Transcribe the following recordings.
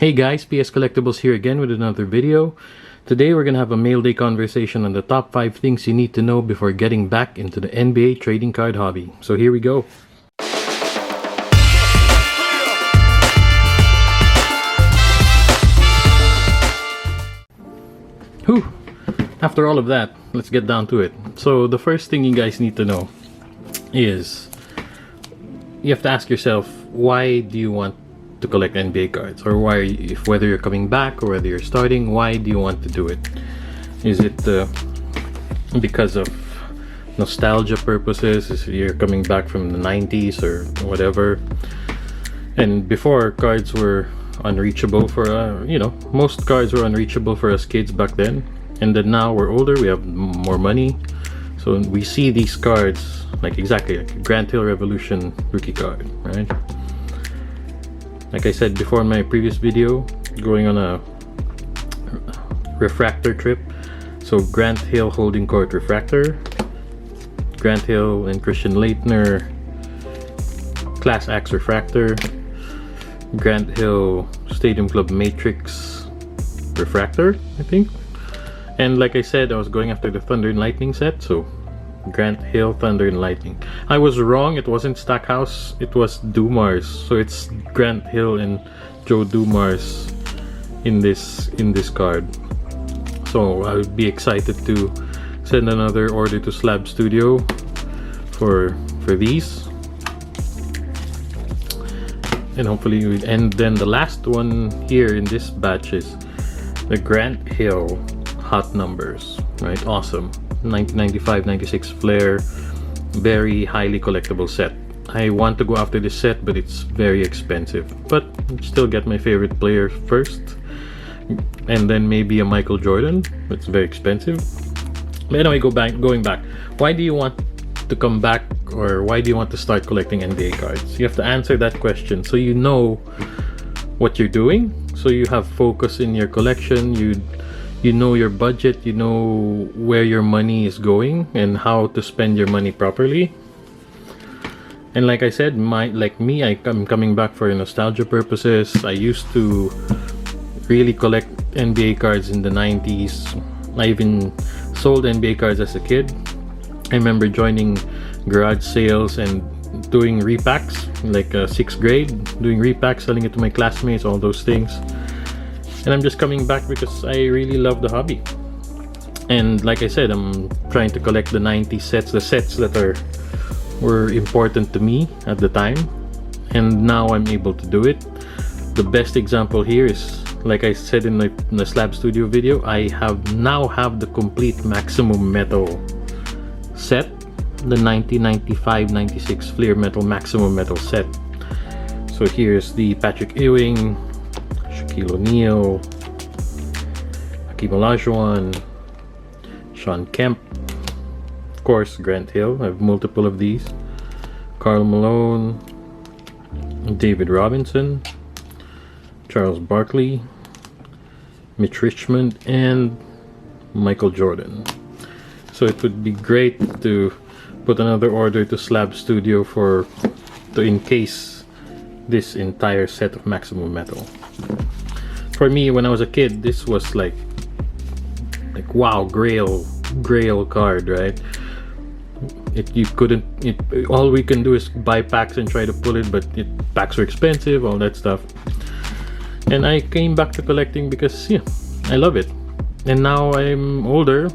Hey guys, PS Collectibles here again with another video. Today we're gonna have a mail day conversation on the top 5 things you need to know before getting back into the NBA trading card hobby. So here we go. Whew. After all of that, let's get down to it. So the first thing you guys need to know is you have to ask yourself, why do you want to collect NBA cards? Or why, whether you're coming back or whether you're starting, why do you want to do it? Is it because of nostalgia purposes? Is you're coming back from the 90s or whatever? And before, cards were unreachable for most cards were unreachable for us kids back then, and then now we're older, we have more money, so we see these cards like exactly like a Grant Hill Revolution rookie card, right? Like I said before in my previous video, going on a refractor trip, so Grant Hill Holding Court refractor, Grant Hill and Christian Laettner Class Axe refractor, Grant Hill Stadium Club Matrix refractor, I think. And like I said, I was going after the Thunder and Lightning set, so Grant Hill Thunder and Lightning. I was wrong, it wasn't Stackhouse, it was Dumars. So it's Grant Hill and Joe Dumars in this card. So I would be excited to send another order to Slabs Studio for these. And hopefully, and then the last one here in this batch is the Grant Hill Hot Numbers, right? Awesome. 1995-96 Flair, very highly collectible set. I want to go after this set, but it's very expensive. But still get my favorite player first, and then maybe a Michael Jordan. It's very expensive. But anyway, going back. Why do you want to come back, or why do you want to start collecting NBA cards? You have to answer that question so you know what you're doing, so you have focus in your collection, you know your budget, you know where your money is going and how to spend your money properly. And like I said, I'm coming back for nostalgia purposes. I used to really collect NBA cards in the 90s. I even sold NBA cards as a kid. I remember joining garage sales and doing repacks, like 6th grade, doing repacks, selling it to my classmates, all those things. And I'm just coming back because I really love the hobby. And like I said, I'm trying to collect the 90s sets, the sets that were important to me at the time. And now I'm able to do it. The best example here is, like I said in the Slab Studio video, I now have the complete Maximum Metal set, the 1995-96 Flair Metal Maximum Metal set. So here's the Patrick Ewing, Shaquille O'Neal, Hakeem Olajuwon, Sean Kemp, of course Grant Hill, I have multiple of these, Karl Malone, David Robinson, Charles Barkley, Mitch Richmond, and Michael Jordan. So it would be great to put another order to Slab Studio to encase this entire set of Maximum Metal. For me, when I was a kid, this was like wow, grail card, right? All we can do is buy packs and try to pull it, but packs were expensive, all that stuff. And I came back to collecting because I love it. And now I'm older,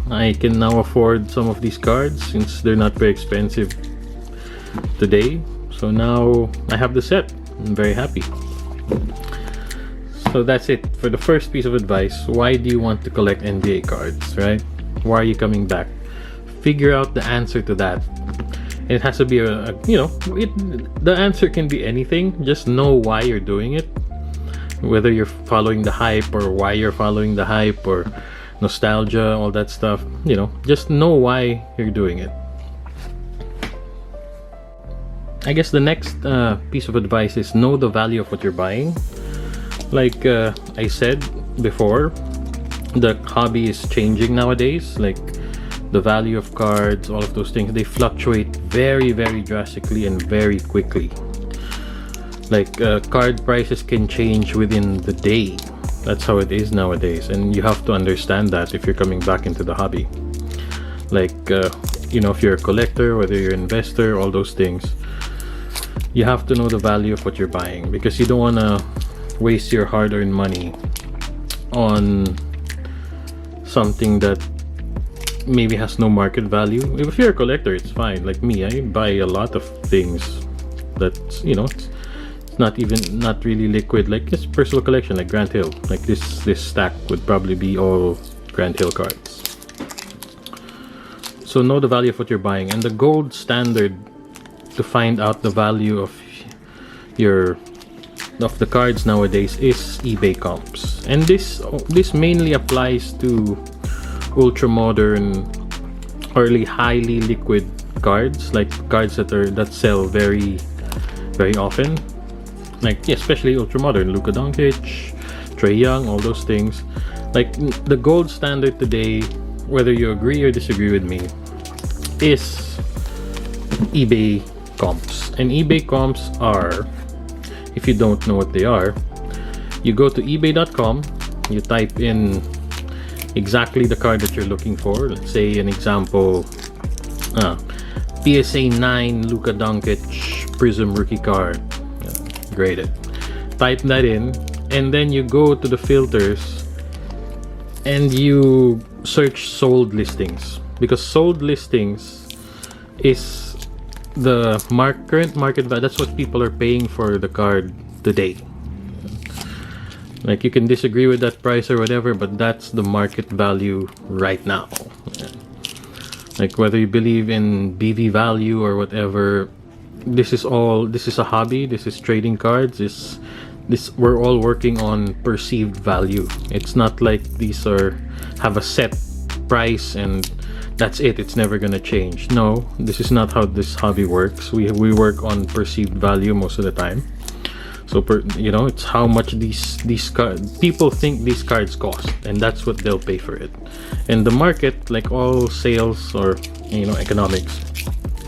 I can now afford some of these cards since they're not very expensive today. So now I have the set. I'm very happy. So that's it for the first piece of advice. Why do you want to collect NBA cards, right? Why are you coming back? Figure out the answer to that. It has to be the answer can be anything. Just know why you're doing it. Whether you're following the hype, or why you're following the hype, or nostalgia, all that stuff, just know why you're doing it. I guess the next piece of advice is know the value of what you're buying. Like I said before, the hobby is changing nowadays. Like the value of cards, all of those things, they fluctuate very, very drastically and very quickly. Like card prices can change within the day. That's how it is nowadays, and you have to understand that if you're coming back into the hobby. Like you know, if you're a collector, whether you're an investor, all those things, you have to know the value of what you're buying, because you don't want to waste your hard-earned money on something that maybe has no market value. If you're a collector, it's fine. Like me, I buy a lot of things that's, you know, it's not really liquid. Like it's personal collection, like Grant Hill. Like this stack would probably be all Grant Hill cards. So know the value of what you're buying, and the gold standard to find out the value of the cards nowadays is eBay comps. And this mainly applies to ultra modern, early, highly liquid cards, like cards that sell very often, like especially ultra modern, Luka Doncic, Trae Young, all those things. Like the gold standard today, whether you agree or disagree with me, is eBay comps. And eBay comps are, if you don't know what they are, you go to ebay.com, you type in exactly the card that you're looking for. Let's say an example, PSA 9 Luka Doncic Prism rookie card, graded. Type that in, and then you go to the filters and you search sold listings, because sold listings is the current market value. That's what people are paying for the card today. Like you can disagree with that price or whatever, but that's the market value right now. Like whether you believe in BV value or whatever, this is a hobby. This is trading cards. We're all working on perceived value. It's not like these have a set price and that's it, it's never gonna change. No, this is not how this hobby works. We work on perceived value most of the time. So you know, it's how much these cards, people think these cards cost, and that's what they'll pay for it. And the market, like all sales or, you know, economics,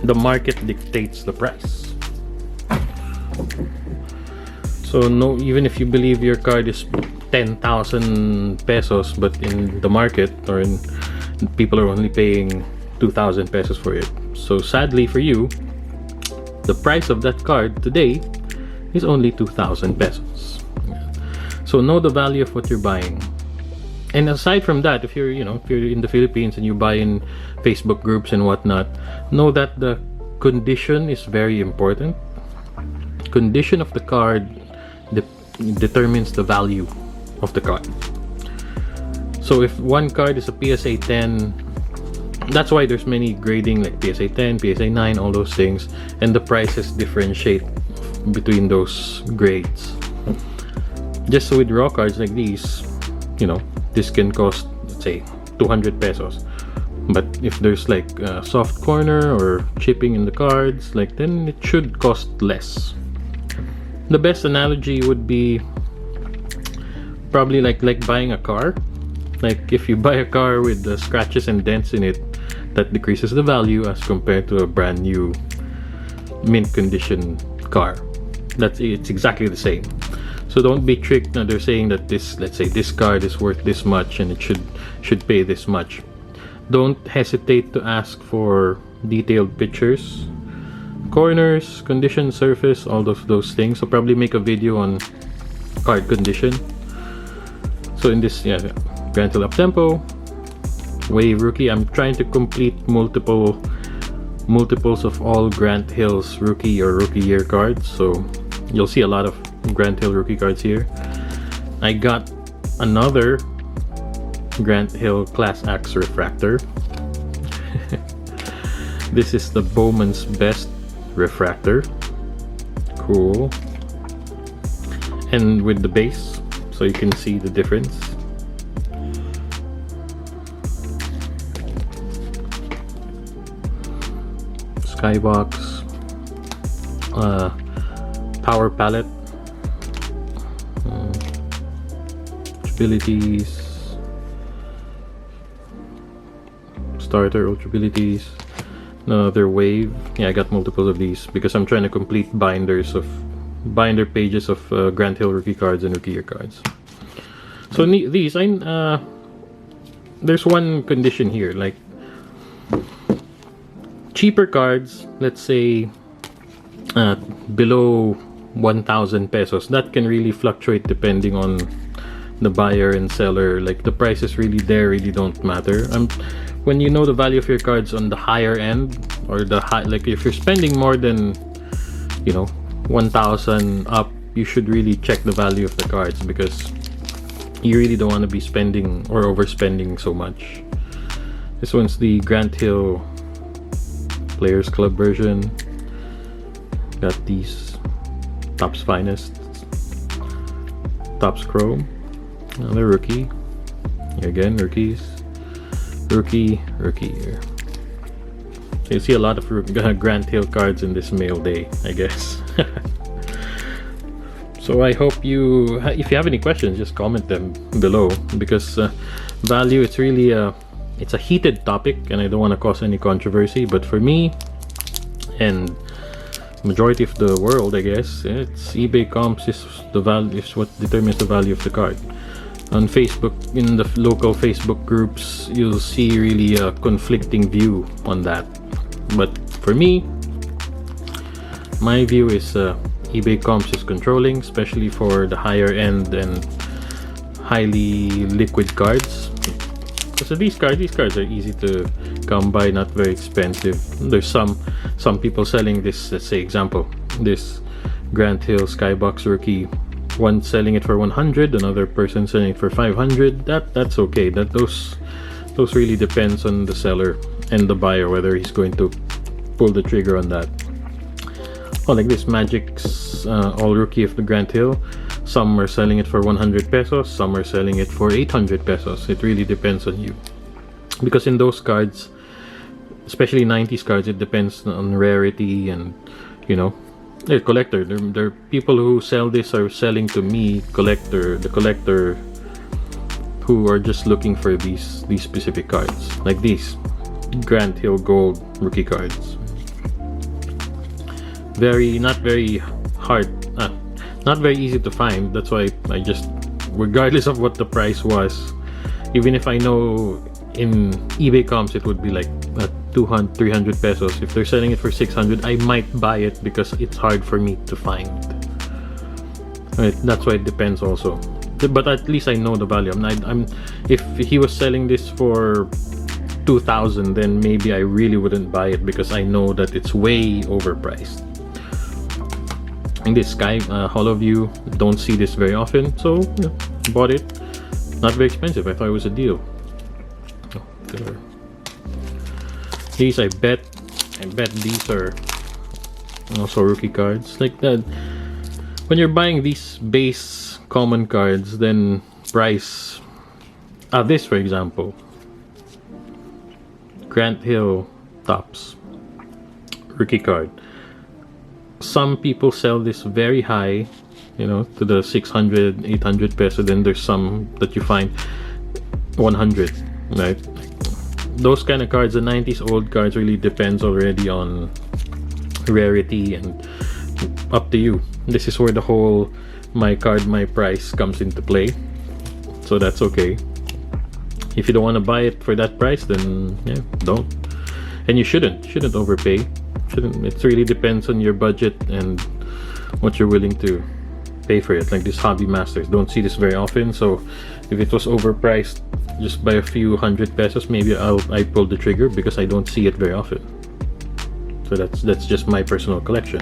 the market dictates the price. So no, even if you believe your card is 10,000 pesos, but in the market or in people are only paying 2,000 pesos for it. So sadly for you, the price of that card today is only 2,000 pesos. So know the value of what you're buying. And aside from that, if you're in the Philippines and you buy in Facebook groups and whatnot, know that the condition is very important. Condition of the card determines the value of the card. So if one card is a PSA 10, that's why there's many grading, like PSA 10, PSA 9, all those things, and the prices differentiate between those grades. Just so with raw cards like these, you know, this can cost, let's say, 200 pesos. But if there's like a soft corner or chipping in the cards, like, then it should cost less. The best analogy would be probably like buying a car. Like if you buy a car with the scratches and dents in it, that decreases the value as compared to a brand new mint condition car. It's exactly the same. So don't be tricked. Now they're saying that let's say this card is worth this much and it should pay this much. Don't hesitate to ask for detailed pictures, corners, condition, surface, all of those things. So probably make a video on card condition. So in this, Grant Hill Uptempo, Wave Rookie. I'm trying to complete multiples of all Grant Hill's rookie or rookie year cards. So you'll see a lot of Grant Hill rookie cards here. I got another Grant Hill Class X refractor. This is the Bowman's Best refractor. Cool. And with the base, so you can see the difference. Skybox, power palette, abilities, starter binder pages of Grant Hill rookie cards and rookie year cards. So these, there's one condition here, like cheaper cards, let's say below 1,000 pesos, that can really fluctuate depending on the buyer and seller. Like the prices really don't matter. When you know the value of your cards on the higher end, or the high, like if you're spending more than 1,000 up, you should really check the value of the cards, because you really don't want to be spending or overspending so much. This one's the Grant Hill Players Club version. Got these Topps Finest, Topps Chrome, another rookie. Here again, rookies, rookie here. So you see a lot of Grant Hill cards in this mail day, I guess. So I hope if you have any questions, just comment them below, because value, it's really it's a heated topic, and I don't want to cause any controversy. But for me and majority of the world, I guess, it's eBay comps is what determines the value of the card. On Facebook, in the local Facebook groups, you'll see really a conflicting view on that. But for me, my view is eBay comps is controlling, especially for the higher end and highly liquid cards. So these cards are easy to come by, not very expensive. There's some people selling this, let's say example, this Grant Hill Skybox rookie, one selling it for 100, another person selling it for 500. That's okay. Those really depends on the seller and the buyer, whether he's going to pull the trigger on that. Oh, like this Magic's all rookie of the Grant Hill. Some are selling it for 100 pesos, some are selling it for 800 pesos. It really depends on you, because in those cards, especially 90s cards, it depends on rarity, and they're collector. There are people who sell this are selling to me, the collector, who are just looking for these specific cards, like these Grant Hill Gold rookie cards. Not very hard, not very easy to find. That's why I just, regardless of what the price was, even if I know in eBay comps it would be like 200, 300 pesos, if they're selling it for 600, I might buy it because it's hard for me to find. Right, that's why it depends also. But at least I know the value. If he was selling this for 2,000, then maybe I really wouldn't buy it, because I know that it's way overpriced. In this Sky Hollow View, don't see this very often, so bought it. Not very expensive. I thought it was a deal. There. These I bet these are also rookie cards. Like that, when you're buying these base common cards, then price. This for example, Grant Hill Topps rookie card. Some people sell this very high, to the 600, 800 peso. Then there's some that you find 100, right? Those kind of cards, the 90s old cards, really depends already on rarity, and up to you. This is where the whole my card, my price comes into play. So that's okay. If you don't want to buy it for that price, then don't. And you shouldn't overpay. It really depends on your budget and what you're willing to pay for it. Like this Hobby Masters, don't see this very often, so if it was overpriced just by a few hundred pesos, maybe I pull the trigger, because I don't see it very often. So that's just my personal collection.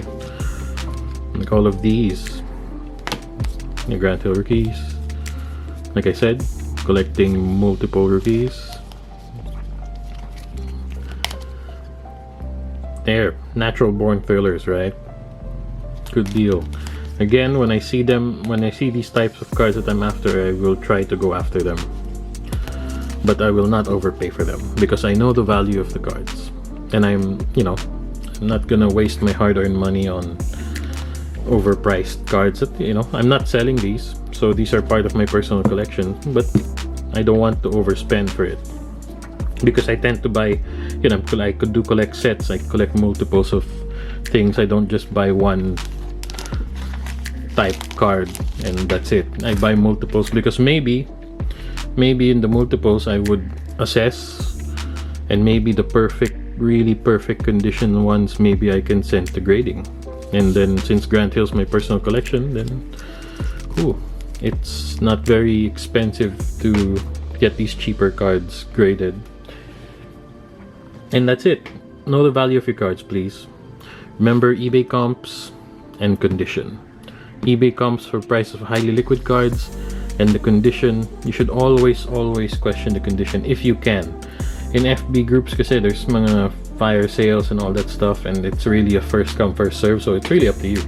Like all of these, the Grant Hill rookies. Like I said, collecting multiple rookies. There, natural born thrillers, right? Good deal. Again, when I see these types of cards that I'm after, I will try to go after them. But I will not overpay for them, because I know the value of the cards. And I'm not gonna waste my hard-earned money on overpriced cards that, I'm not selling these. So these are part of my personal collection, but I don't want to overspend for it. Because I tend to buy, I could collect sets, I collect multiples of things. I don't just buy one type card, and that's it. I buy multiples because maybe in the multiples I would assess, and maybe the really perfect condition ones, maybe I can send to grading. And then since Grant Hill's my personal collection, then it's not very expensive to get these cheaper cards graded. And that's it. Know the value of your cards, please. Remember eBay comps and condition. eBay comps for price of highly liquid cards, and the condition, you should always question the condition if you can. In FB groups kasi there's mga fire sales and all that stuff, and it's really a first come first serve, so it's really up to you.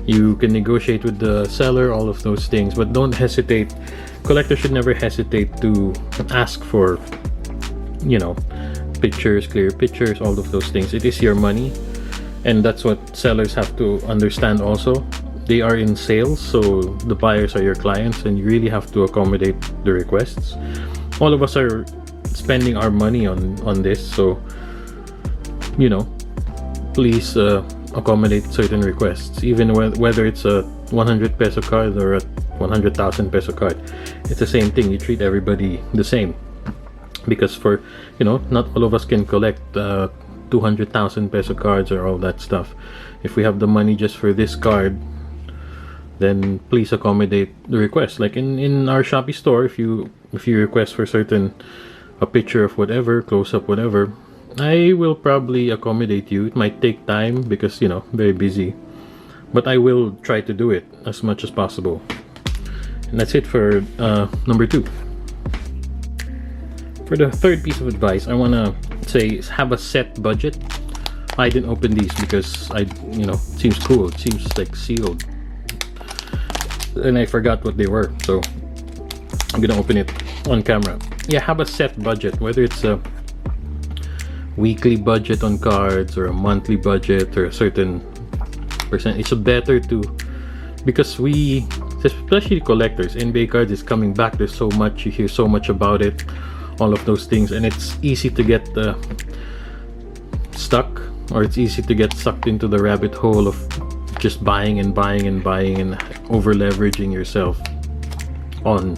You can negotiate with the seller, all of those things, but don't hesitate. Collectors should never hesitate to ask for, you know, pictures, clear pictures, all of those things. It is your money, and that's what sellers have to understand also. They are in sales, so the buyers are your clients, and you really have to accommodate the requests. All of us are spending our money on this, so, you know, please accommodate certain requests, even whether it's a 100 peso card or a 100,000 peso card. It's the same thing. You treat everybody the same, because for, you know, not all of us can collect 200,000 peso cards or all that stuff. If we have the money just for this card, then please accommodate the request. Like in our Shopee store, if you request for a picture of whatever, close up, whatever, I will probably accommodate you. It might take time because, you know, very busy, but I will try to do it as much as possible. And that's it for number 2. For the third piece of advice, I want to say is have a set budget. I didn't open these because it seems cool. It seems like sealed, and I forgot what they were, so I'm gonna open it on camera. Yeah, have a set budget, whether it's a weekly budget on cards or a monthly budget or a certain percent. It's better to, because we, especially collectors, NBA cards is coming back. There's so much, you hear so much about it, all of those things, and it's easy to get stuck, or it's easy to get sucked into the rabbit hole of just buying and buying and buying and over leveraging yourself on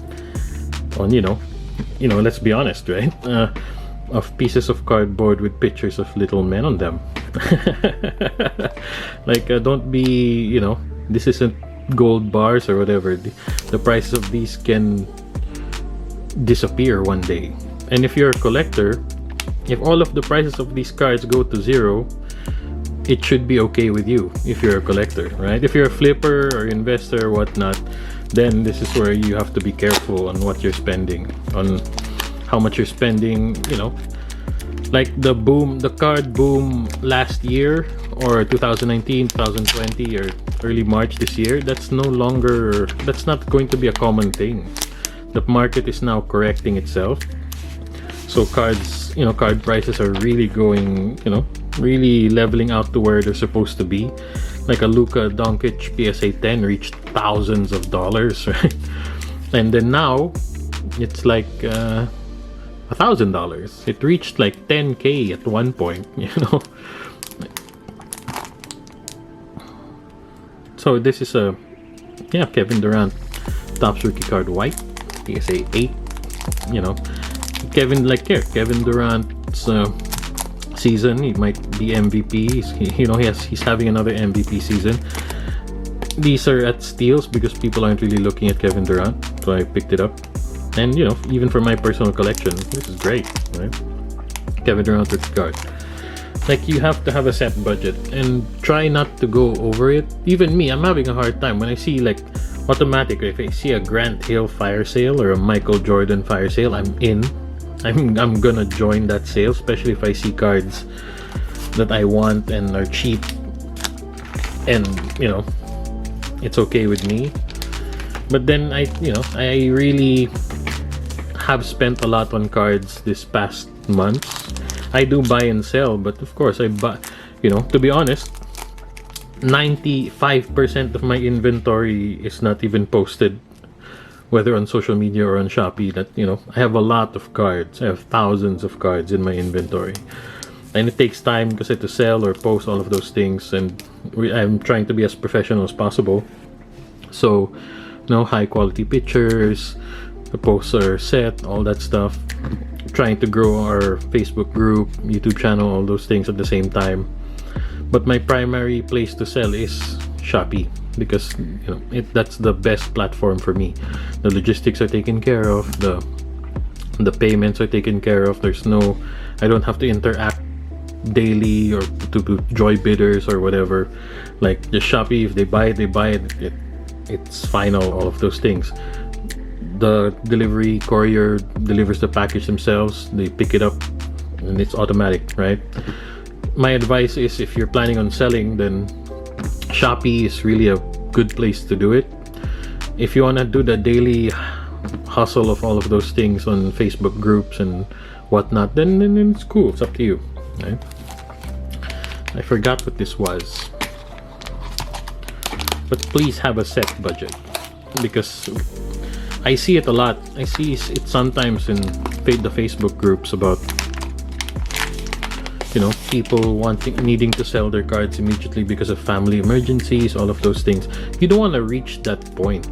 let's be honest, right, of pieces of cardboard with pictures of little men on them. Like, don't be, this isn't gold bars or whatever. The prices of these can disappear one day, and if you're a collector, if all of the prices of these cards go to zero, it should be okay with you if you're a collector, right? If you're a flipper or investor or whatnot, then this is where you have to be careful on what you're spending, on how much you're spending. Like the card boom last year, or 2019, 2020, or early March this year, that's not going to be a common thing. The market is now correcting itself, so cards, card prices are really going, really leveling out to where they're supposed to be. Like a Luka Doncic PSA 10 reached thousands of dollars, right? And then now it's like $1,000. It reached like 10K at one point, So this is a Kevin Durant Topps rookie card white PSA 8. Kevin Durant's season, he might be MVP. He's having another MVP season. These are at steals because people aren't really looking at Kevin Durant, so I picked it up. And even for my personal collection, this is great, right? Kevin Durant rookie card. Like, you have to have a set budget and try not to go over it. Even me, I'm having a hard time when I see, like, automatic, if I see a Grant Hill fire sale or a Michael Jordan fire sale, I'm in. I'm gonna join that sale, especially if I see cards that I want and are cheap, and it's okay with me. But then I really have spent a lot on cards this past months. I do buy and sell, but of course I buy, to be honest, 95% of my inventory is not even posted, whether on social media or on Shopee. That I have a lot of cards. I have thousands of cards in my inventory, and it takes time because to sell or post all of those things, and I'm trying to be as professional as possible. So, high quality pictures, the posts are set, all that stuff. Trying to grow our Facebook group, YouTube channel, all those things at the same time. But my primary place to sell is Shopee, because that's the best platform for me. The logistics are taken care of, the payments are taken care of. I don't have to interact daily or to do joy bidders or whatever. Like just Shopee, if they buy it, they buy it. It's final, all of those things. The delivery courier delivers the package themselves, they pick it up, and it's automatic, right? My advice is, if you're planning on selling, then Shopee is really a good place to do it. If you want to do the daily hustle of all of those things on Facebook groups and whatnot, then it's cool, it's up to you, right? I forgot what this was, but please have a set budget, because I see it a lot. I see it sometimes in the Facebook groups about people needing to sell their cards immediately because of family emergencies, all of those things. You don't want to reach that point.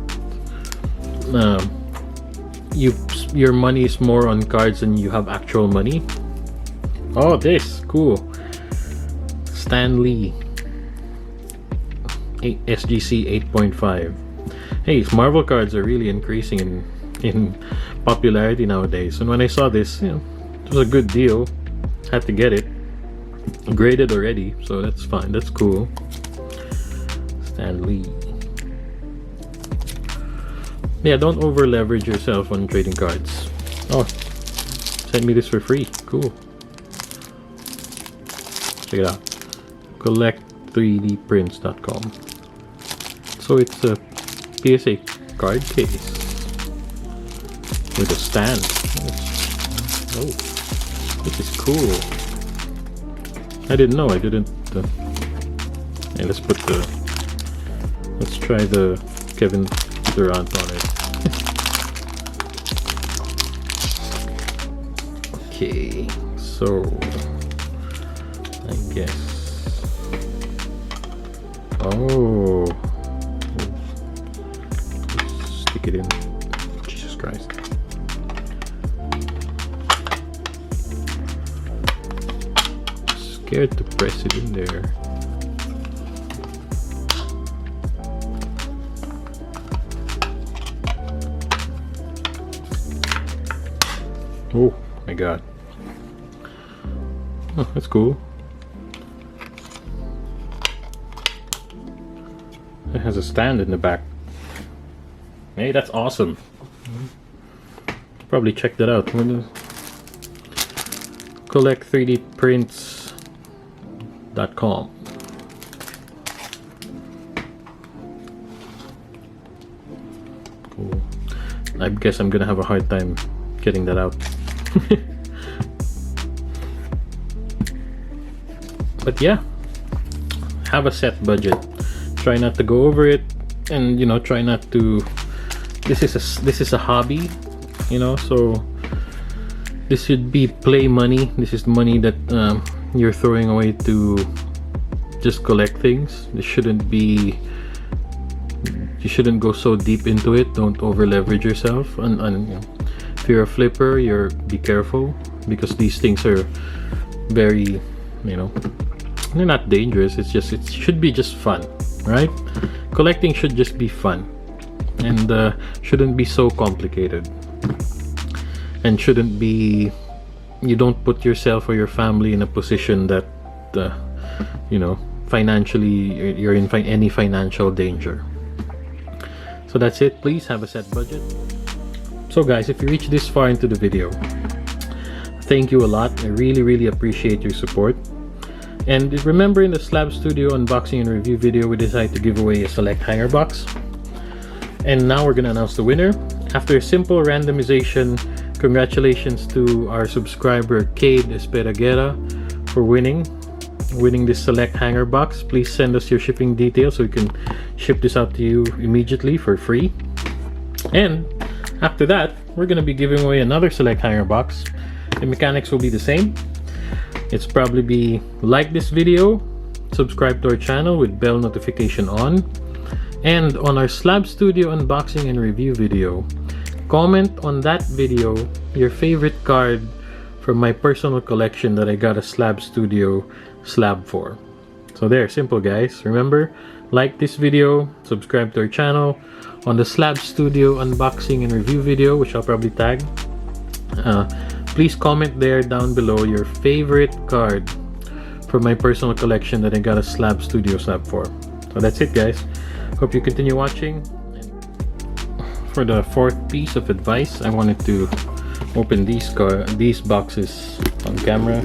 Your money is more on cards than you have actual money. Oh, this cool Stan Lee SGC 8.5. Hey, Marvel cards are really increasing in popularity nowadays, and when I saw this, it was a good deal. Had to get it. Graded already, so that's fine. That's cool. Stan Lee. Yeah, don't over leverage yourself on trading cards. Oh, send me this for free. Cool. Check it out. Collect3dprints.com. So it's a PSA card case with a stand. Oh, this is cool. I didn't know. I didn't. Hey, let's try the Kevin Durant on it. Okay, so I guess. Oh. Stick it in. Jesus Christ. Scared to press it in there. Oh my god. Oh, that's cool. It has a stand in the back. Hey, that's awesome. Probably check that out. Collect3dprints.com. Cool. I guess I'm gonna have a hard time getting that out. But yeah, have a set budget. Try not to go over it, and try not to. This is a hobby, so this should be play money. This is money that you're throwing away to just collect things. This shouldn't be. You shouldn't go so deep into it. Don't over leverage yourself. And if you're a flipper, be careful, because these things are very, they're not dangerous. It should be just fun, right? Collecting should just be fun, and shouldn't be so complicated, and shouldn't be. You don't put yourself or your family in a position that financially you're in any financial danger. So that's it. Please have a set budget. So guys, if you reach this far into the video, thank you a lot. I really appreciate your support. And remember, in the Slabs Studio unboxing and review video, we decided to give away a select hanger box. And now we're gonna announce the winner. After a simple randomization, congratulations to our subscriber Cade Esperaguera for winning this select hanger box. Please send us your shipping details so we can ship this out to you immediately for free. And after that, we're gonna be giving away another select hanger box. The mechanics will be the same. it's probably be like this video, subscribe to our channel with bell notification on, and on our Slabs Studio unboxing and review video, comment on that video your favorite card from my personal collection that I got a Slabs Studio slab for. So there, simple guys. Remember, like this video, subscribe to our channel. On the Slabs Studio unboxing and review video, which I'll probably tag, please comment there down below your favorite card from my personal collection that I got a Slabs Studio slab for. So that's it guys. Hope you continue watching. For the fourth piece of advice, I wanted to open these boxes on camera.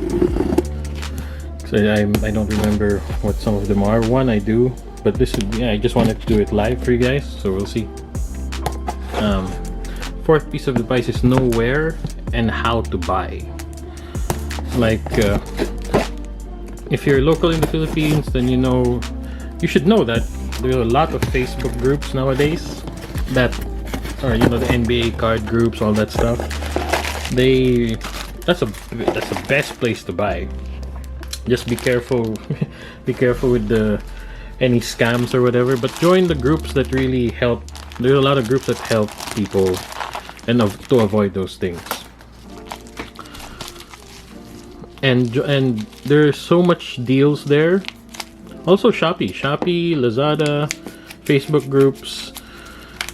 So I don't remember what some of them are. One I do, but this would, yeah, I just wanted to do it live for you guys, so we'll see. Fourth piece of advice is know where and how to buy. Like if you're local in the Philippines, then you should know that there are a lot of Facebook groups nowadays that are, the NBA card groups, all that stuff. That's the best place to buy. Just be careful be careful with any scams or whatever, but join the groups that really help. There's a lot of groups that help people and to avoid those things. And there's so much deals there. Also Shopee, Lazada, Facebook groups.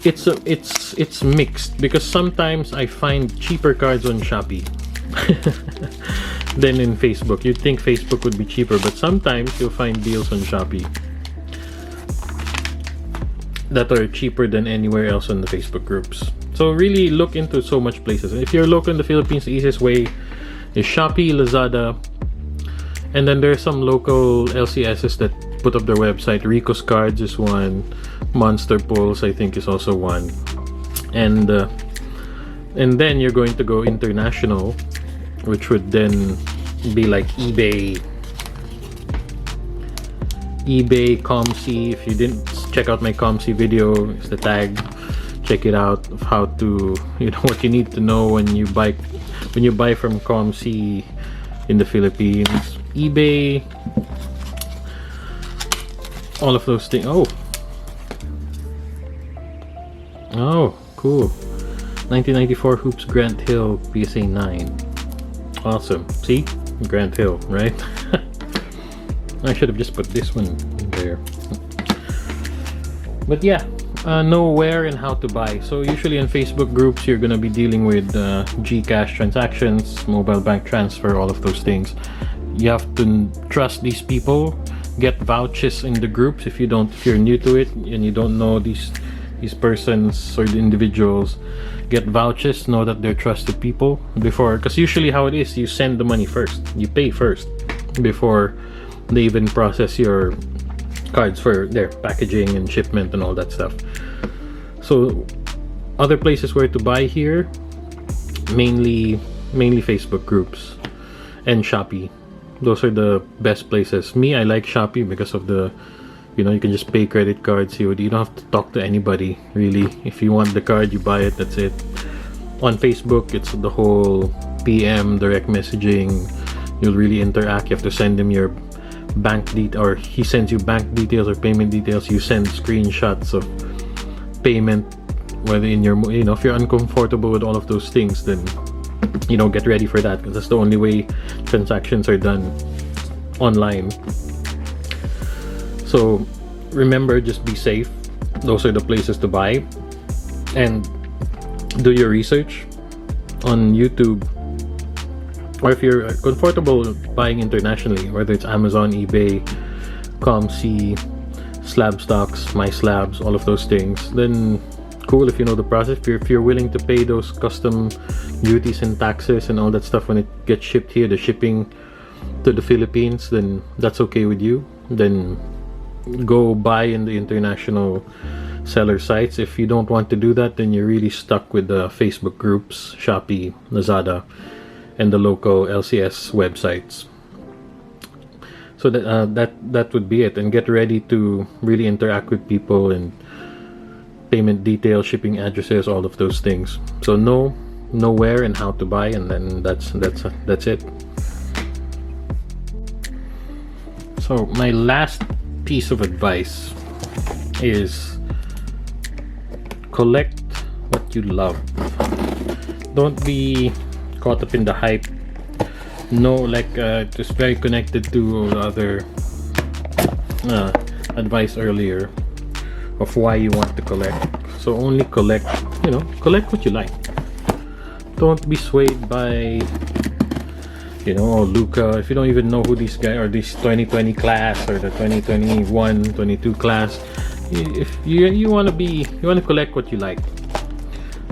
It's mixed, because sometimes I find cheaper cards on Shopee than in Facebook. You'd think Facebook would be cheaper, but sometimes you'll find deals on Shopee that are cheaper than anywhere else on the Facebook groups. So really look into so much places. If you're local in the Philippines, the easiest way is Shopee, Lazada, and then there's some local LCSs that put up their website. Rico's Cards is one, Monster Pulse I think is also one, and then you're going to go international, which would then be like eBay, ComC. If you didn't check out my ComC video, it's the tag. Check it out of how to, what you need to know when you buy from ComC in the Philippines. eBay, all of those things. Oh, cool. 1994 Hoops Grant Hill PSA 9. Awesome. See? Grant Hill, right? I should have just put this one there. But yeah, know where and how to buy. So usually in Facebook groups, you're gonna be dealing with Gcash transactions, mobile bank transfer, all of those things. You have to trust these people. Get vouchers in the groups if you're new to it and you don't know these persons or the individuals. Get vouchers, know that they're trusted people before, because usually how it is, you send the money first, you pay first before they even process your cards for their packaging and shipment and all that stuff. So other places where to buy here, mainly Facebook groups and Shopee. Those are the best places. Me, I like Shopee because of the, you can just pay credit cards here. You don't have to talk to anybody really. If you want the card, you buy it, that's it. On Facebook, it's the whole PM, direct messaging. You'll really interact. You have to send him your bank detail, or he sends you bank details or payment details. You send screenshots of payment, whether in your, if you're uncomfortable with all of those things, then get ready for that, because that's the only way transactions are done online. So remember, just be safe. Those are the places to buy, and do your research on YouTube. Or if you're comfortable buying internationally, whether it's Amazon, eBay, ComC, Slab Stocks, My Slabs, all of those things, then cool if you know the process. If you're willing to pay those custom duties and taxes and all that stuff when it gets shipped here, the shipping to the Philippines, then that's okay with you. Then go buy in the international seller sites. If you don't want to do that, then you're really stuck with the Facebook groups, Shopee, Lazada, and the local LCS websites. So that would be it. And get ready to really interact with people and payment details, shipping addresses, all of those things. So know where and how to buy, and then that's it. So my last piece of advice is collect what you love. Don't be caught up in the hype. No, like just very connected to the other advice earlier of why you want to collect. So only collect, you know, collect what you like. Don't be swayed by, you know, Luca. If you don't even know who these guys are, this 2020 class or the 2021, 22 class, if you want to collect what you like.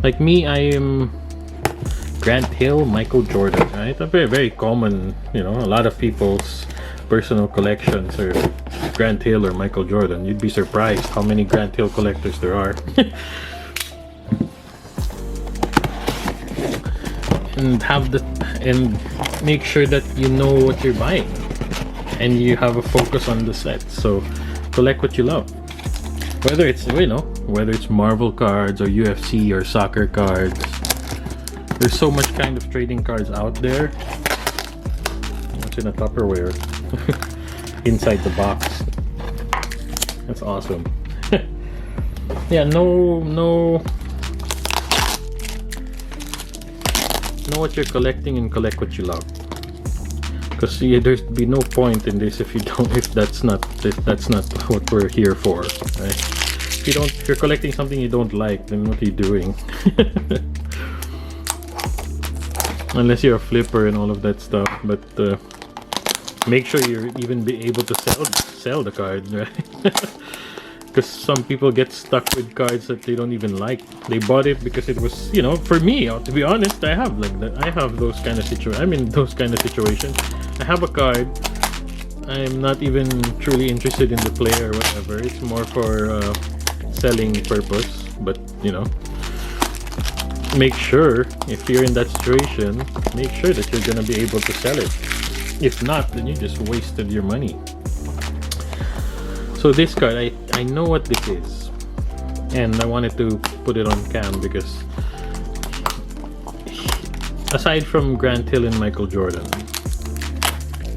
Like me, I am Grant Hill, Michael Jordan, right? A very, very common, you know, a lot of people's personal collections are Grant Hill or Michael Jordan. You'd be surprised how many Grant Hill collectors there are. And make sure that you know what you're buying and you have a focus on the set. So collect what you love, whether it's, you know, whether it's Marvel cards or UFC or soccer cards. There's so much kind of trading cards out there. What's in a Tupperware inside the box? That's awesome. Yeah, know what you're collecting and collect what you love. Because there's be no point in this if that's not what we're here for, right? If you're collecting something you don't like, then what are you doing? Unless you're a flipper and all of that stuff, but make sure you're even be able to sell the card, right? Because some people get stuck with cards that they don't even like. They bought it because it was, you know, for me, to be honest, I have like that. I have those kind of situations. I'm in those kind of situations. I have a card. I'm not even truly interested in the player or whatever. It's more for selling purpose. But, you know, make sure, if you're in that situation, make sure that you're gonna be able to sell it. If not, then you just wasted your money. So this card, I know what this is, and I wanted to put it on cam because aside from Grant Hill and Michael Jordan,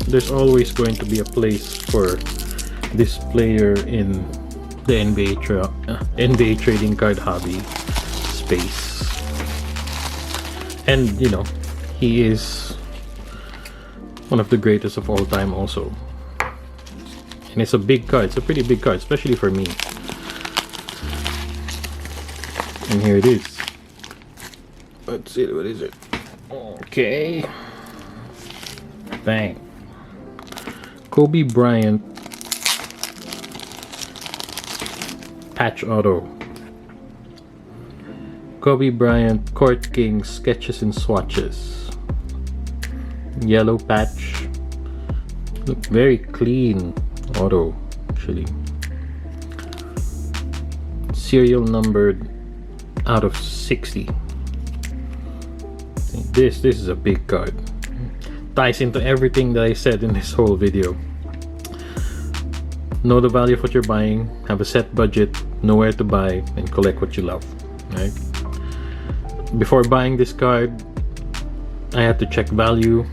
there's always going to be a place for this player in the NBA trading card hobby space. And you know, he is one of the greatest of all time also. And it's a big card. It's a pretty big card, especially for me. And here it is. Let's see, what is it? Okay. Bang. Kobe Bryant patch auto. Kobe Bryant Court King sketches and swatches. Yellow patch. Look, very clean auto actually. Serial numbered out of 60. This is a big card. Ties into everything that I said in this whole video. Know the value of what you're buying, have a set budget, know where to buy, and collect what you love, right? Before buying this card, I had to check value.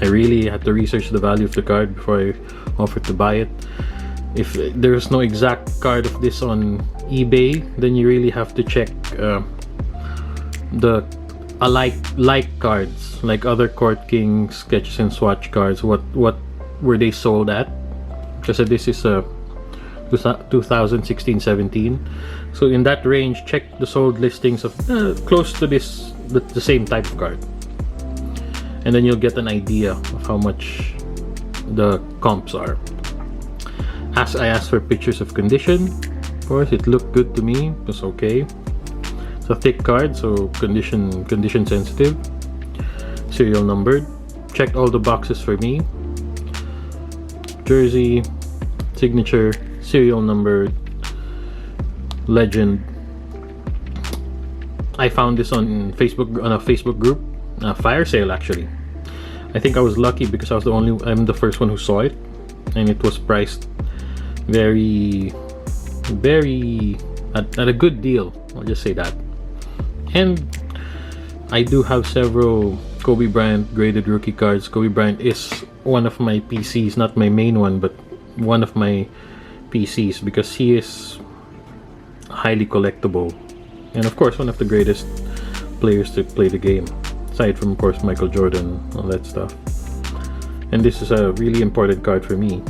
I really had to research the value of the card before I offered to buy it. If there's no exact card of this on eBay, then you really have to check the like cards, like other Court King sketches and swatch cards. What were they sold at? Because this is a 2016-17, so in that range, check the sold listings of close to this, the same type of card, and then you'll get an idea of how much the comps are. I asked for pictures of condition. Of course, it looked good to me. It was okay. It's a thick card, so condition sensitive. Serial numbered. Checked all the boxes for me. Jersey, signature, serial numbered, legend. I found this on Facebook, on a Facebook group, a fire sale actually. I think I was lucky because I'm the first one who saw it, and it was priced very at a good deal. I'll just say that. And I do have several Kobe Bryant graded rookie cards. Kobe Bryant is one of my PCs, not my main one, but one of my PCs, because he is highly collectible, and of course one of the greatest players to play the game, aside from of course Michael Jordan, all that stuff. And this is a really important card for me,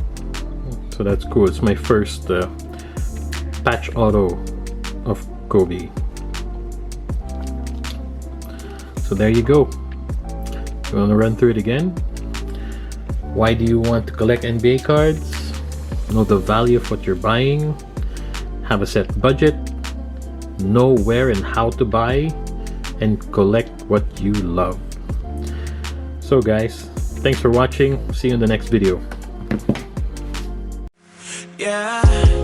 so that's cool. It's my first patch auto of Kobe. So there you go. You want to run through it again? Why do you want to collect NBA cards? Know the value of what you're buying, have a set budget, know where and how to buy, and collect what you love. So guys, thanks for watching. See you in the next video. Yeah.